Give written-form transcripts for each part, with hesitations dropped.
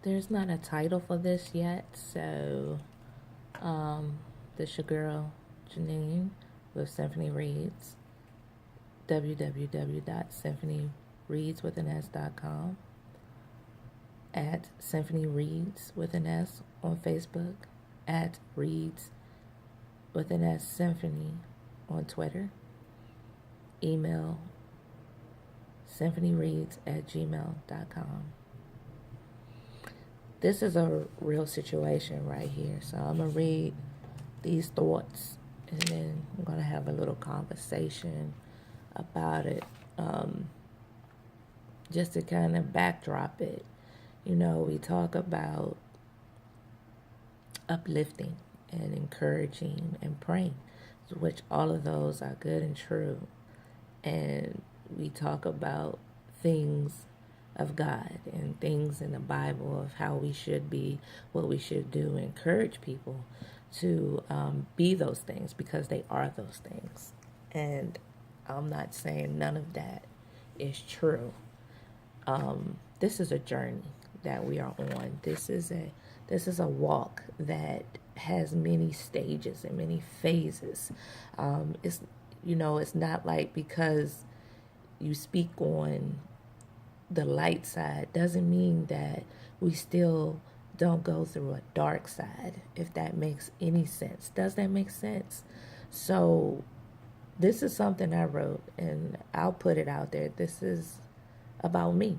There's not a title for this yet, so this your girl Janine with Symphony Reads, www.symphonyreads.com, at Symphony Reads with an S on Facebook, at Reads with an S Symphony on Twitter, email symphonyreads@gmail.com. This is a real situation right here, so I'm going to read these thoughts and then I'm going to have a little conversation about it, just to kind of backdrop it. You know, we talk about uplifting and encouraging and praying, which all of those are good and true. And we talk about things of God and things in the Bible of how we should be, what we should do, encourage people to be those things because they are those things. And I'm not saying none of that is true. This is a journey that we are on. This is a walk that has many stages and many phases. It's not like because you speak on the light side doesn't mean that we still don't go through a dark side, if that makes any sense. Does that make sense? So this is something I wrote, and I'll put it out there. This is about me,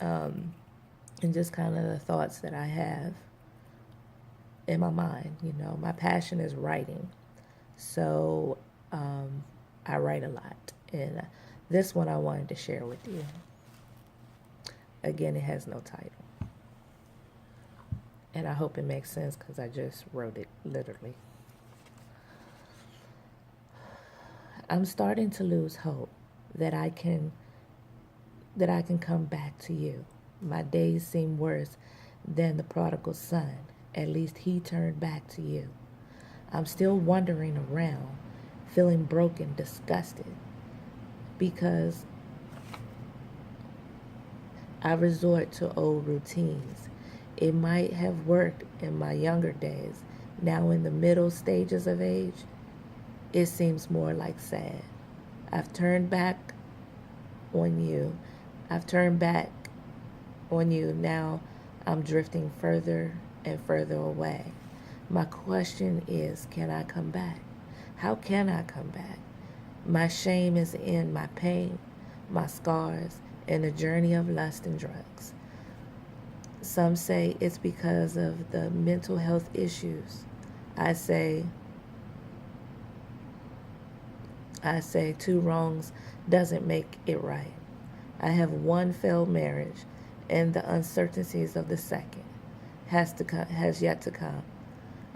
and just kind of the thoughts that I have in my mind. You know, my passion is writing, so I write a lot, and this one I wanted to share with you. Again, it has no title. And I hope it makes sense because I just wrote it literally. I'm starting to lose hope that I can come back to you. My days seem worse than the prodigal son. At least he turned back to you. I'm still wandering around, feeling broken, disgusted, because I resort to old routines. It might have worked in my younger days. Now in the middle stages of age, it seems more like sad. I've turned back on you. I've turned back on you. Now I'm drifting further and further away. My question is, can I come back? How can I come back? My shame is in my pain, my scars, and the journey of lust and drugs. Some say it's because of the mental health issues. I say two wrongs doesn't make it right. I have one failed marriage, and the uncertainties of the second has yet to come.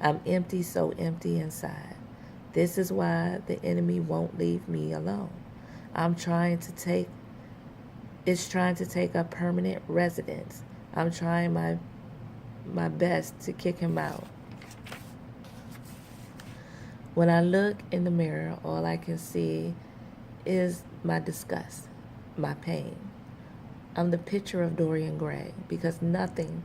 I'm empty, so empty inside. This is why the enemy won't leave me alone. It's trying to take a permanent residence. I'm trying my best to kick him out. When I look in the mirror, all I can see is my disgust, my pain. I'm the picture of Dorian Gray because nothing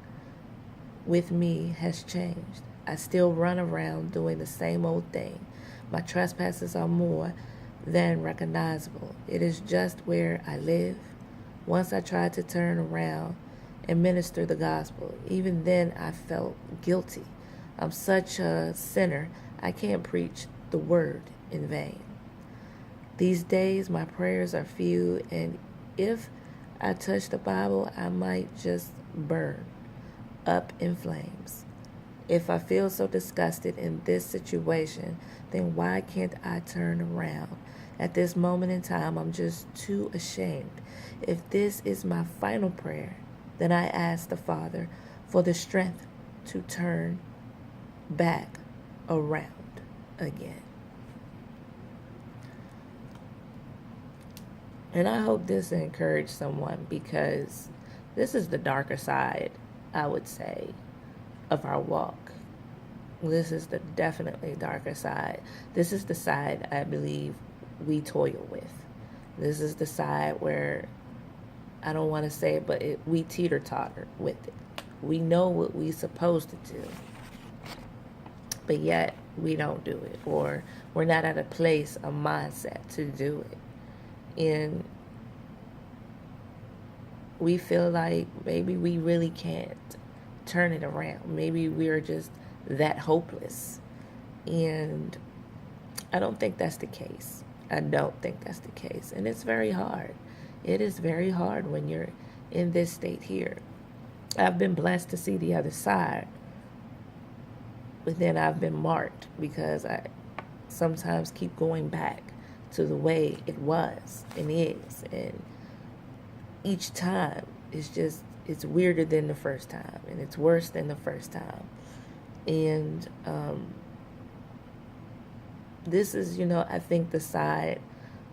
with me has changed. I still run around doing the same old thing. My trespasses are more than recognizable. It is just where I live. Once I tried to turn around and minister the gospel. Even then I felt guilty. I'm such a sinner, I can't preach the word in vain. These days my prayers are few, and if I touch the Bible, I might just burn up in flames. If I feel so disgusted in this situation, then why can't I turn around? At this moment in time, I'm just too ashamed. If this is my final prayer, then I ask the Father for the strength to turn back around again. And I hope this encouraged someone, because this is the darker side, I would say, of our walk. This is the definitely darker side. This is the side I believe we toil with. This is the side where, I don't want to say it, but we teeter-totter with it. We know what we're supposed to do, but yet we don't do it, or we're not at a place, a mindset to do it. And we feel like maybe we really can't turn it around. Maybe we're just that hopeless. And I don't think that's the case. I don't think that's the case. And it's very hard. It is very hard when you're in this state here. I've been blessed to see the other side, but then I've been marked because I sometimes keep going back to the way it was and is. And each time it's weirder than the first time, and it's worse than the first time. And this is, I think the side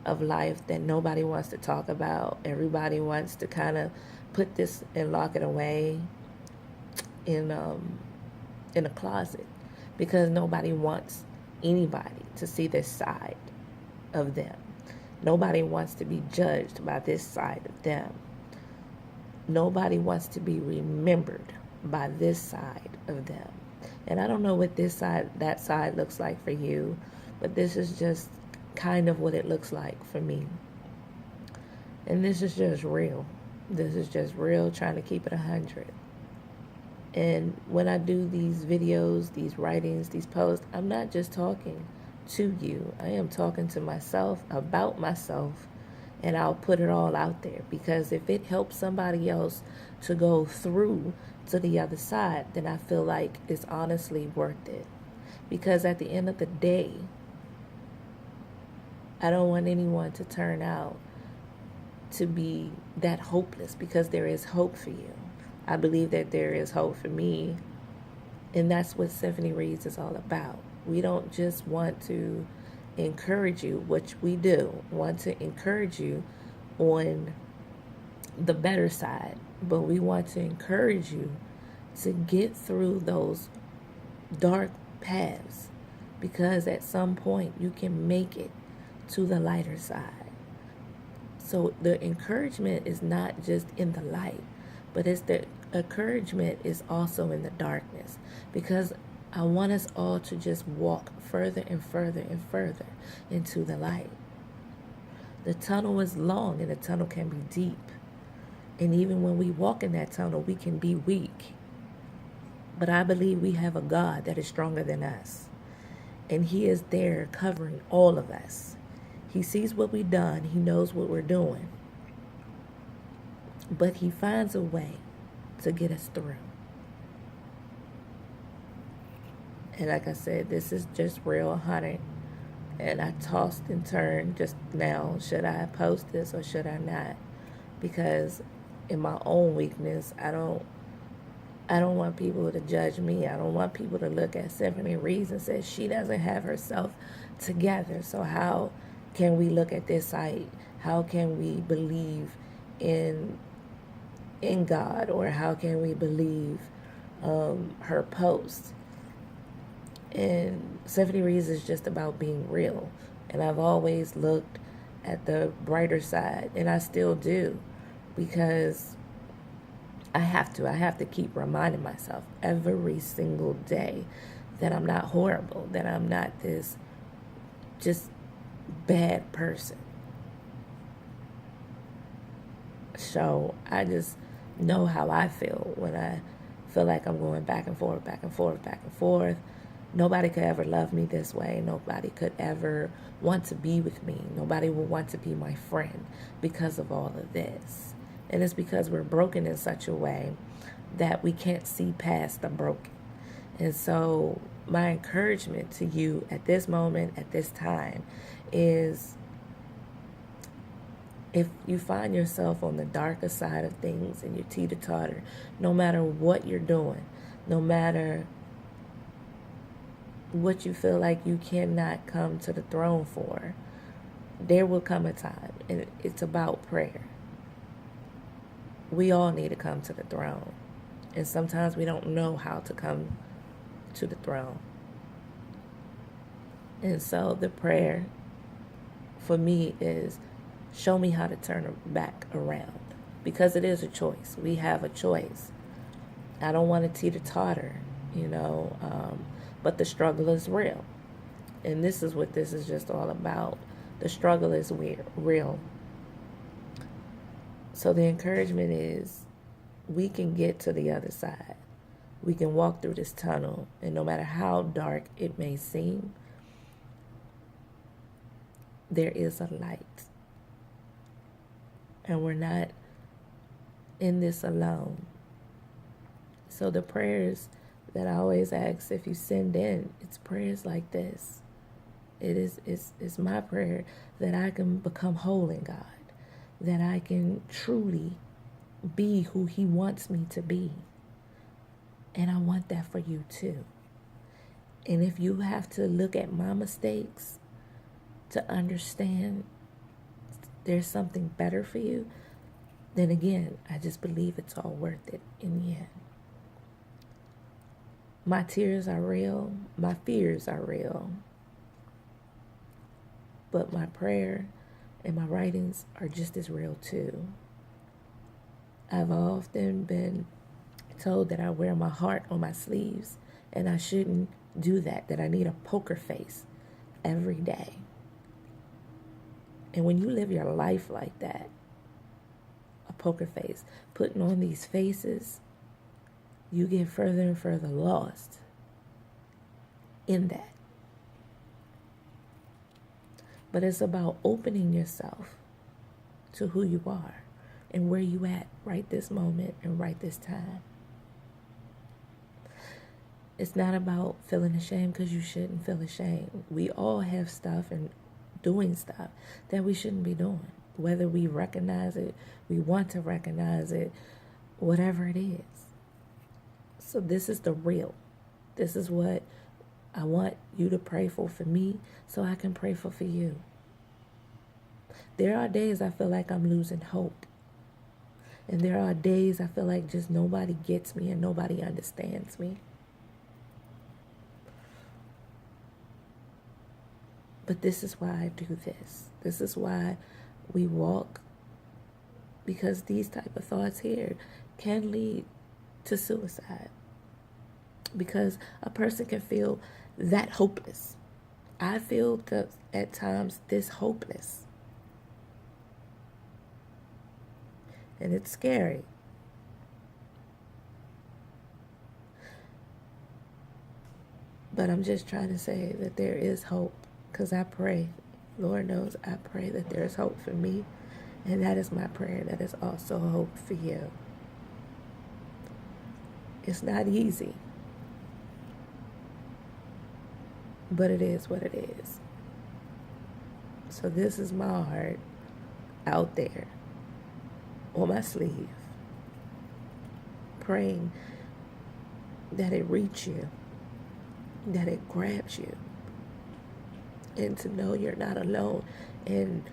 of life that nobody wants to talk about. Everybody wants to kind of put this and lock it away in a closet, because nobody wants anybody to see this side of them. Nobody wants to be judged by this side of them. Nobody wants to be remembered by this side of them. And I don't know what that side looks like for you, but this is just kind of what it looks like for me. And this is just real. This is just real, trying to keep it 100. And when I do these videos, these writings, these posts, I'm not just talking to you. I am talking to myself, about myself, and I'll put it all out there, because if it helps somebody else to go through to the other side, then I feel like it's honestly worth it. Because at the end of the day, I don't want anyone to turn out to be that hopeless, because there is hope for you. I believe that there is hope for me, and that's what Symphony Reads is all about. We don't just want to encourage you, which we do, want to encourage you on the better side, but we want to encourage you to get through those dark paths, because at some point you can make it to the lighter side. So the encouragement is not just in the light, but it's the encouragement is also in the darkness, because I want us all to just walk further and further and further into the light. The tunnel is long, and the tunnel can be deep. And even when we walk in that tunnel, we can be weak. But I believe we have a God that is stronger than us. And He is there covering all of us. He sees what we've done. He knows what we're doing. But He finds a way to get us through. And like I said, this is just real 100. And I tossed and turned just now. Should I post this or should I not? Because in my own weakness, I don't want people to judge me. I don't want people to look at Symphony Reads and say she doesn't have herself together. So how can we look at this site? How can we believe in God? Or how can we believe her post? And Symphony Reads is just about being real. And I've always looked at the brighter side, and I still do, because I have to keep reminding myself every single day that I'm not horrible, that I'm not this just bad person. So I just know how I feel when I feel like I'm going back and forth, back and forth, back and forth. Nobody could ever love me this way. Nobody could ever want to be with me. Nobody will want to be my friend because of all of this. And it's because we're broken in such a way that we can't see past the broken. And so my encouragement to you at this moment, at this time, is if you find yourself on the darker side of things and you're teeter-totter, no matter what you're doing, no matter what you feel like you cannot come to the throne for, there will come a time, and it's about prayer. We all need to come to the throne, and sometimes we don't know how to come to the throne. And so the prayer for me is, show me how to turn it back around, because it is a choice. We have a choice. I don't want to teeter-totter, you know, but the struggle is real. And this is what this is just all about. The struggle is real. So the encouragement is we can get to the other side. We can walk through this tunnel, and no matter how dark it may seem, there is a light. And we're not in this alone. So the prayers that I always ask, if you send in, it's prayers like this. It's my prayer that I can become whole in God, that I can truly be who He wants me to be. And I want that for you too. And if you have to look at my mistakes to understand there's something better for you, then again, I just believe it's all worth it in the end. My tears are real. My fears are real. But my prayer and my writings are just as real too. I've often been told that I wear my heart on my sleeves, and I shouldn't do that, that I need a poker face every day. And when you live your life like that, a poker face, putting on these faces, you get further and further lost in that. But it's about opening yourself to who you are and where you at right this moment and right this time. It's not about feeling ashamed, because you shouldn't feel ashamed. We all have stuff and doing stuff that we shouldn't be doing. Whether we recognize it, we want to recognize it, whatever it is. So this is the real. This is what I want you to pray for me, so I can pray for you. There are days I feel like I'm losing hope. And there are days I feel like just nobody gets me and nobody understands me. But this is why I do this. This is why we walk. Because these type of thoughts here can lead to suicide. Because a person can feel that hopeless. I feel at times this hopeless. And it's scary. But I'm just trying to say that there is hope. Because I pray, Lord knows, I pray that there is hope for me. And that is my prayer. That is also hope for you. It's not easy. But it is what it is. So this is my heart out there on my sleeve, praying that it reach you, that it grabs you, and to know you're not alone in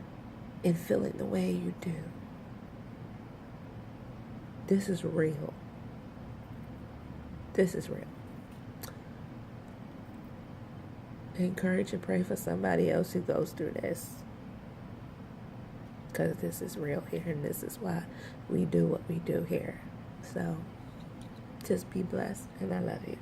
feeling the way you do. This is real. This is real. Encourage and pray for somebody else who goes through this. Because this is real here, and this is why we do what we do here. So, just be blessed, and I love you.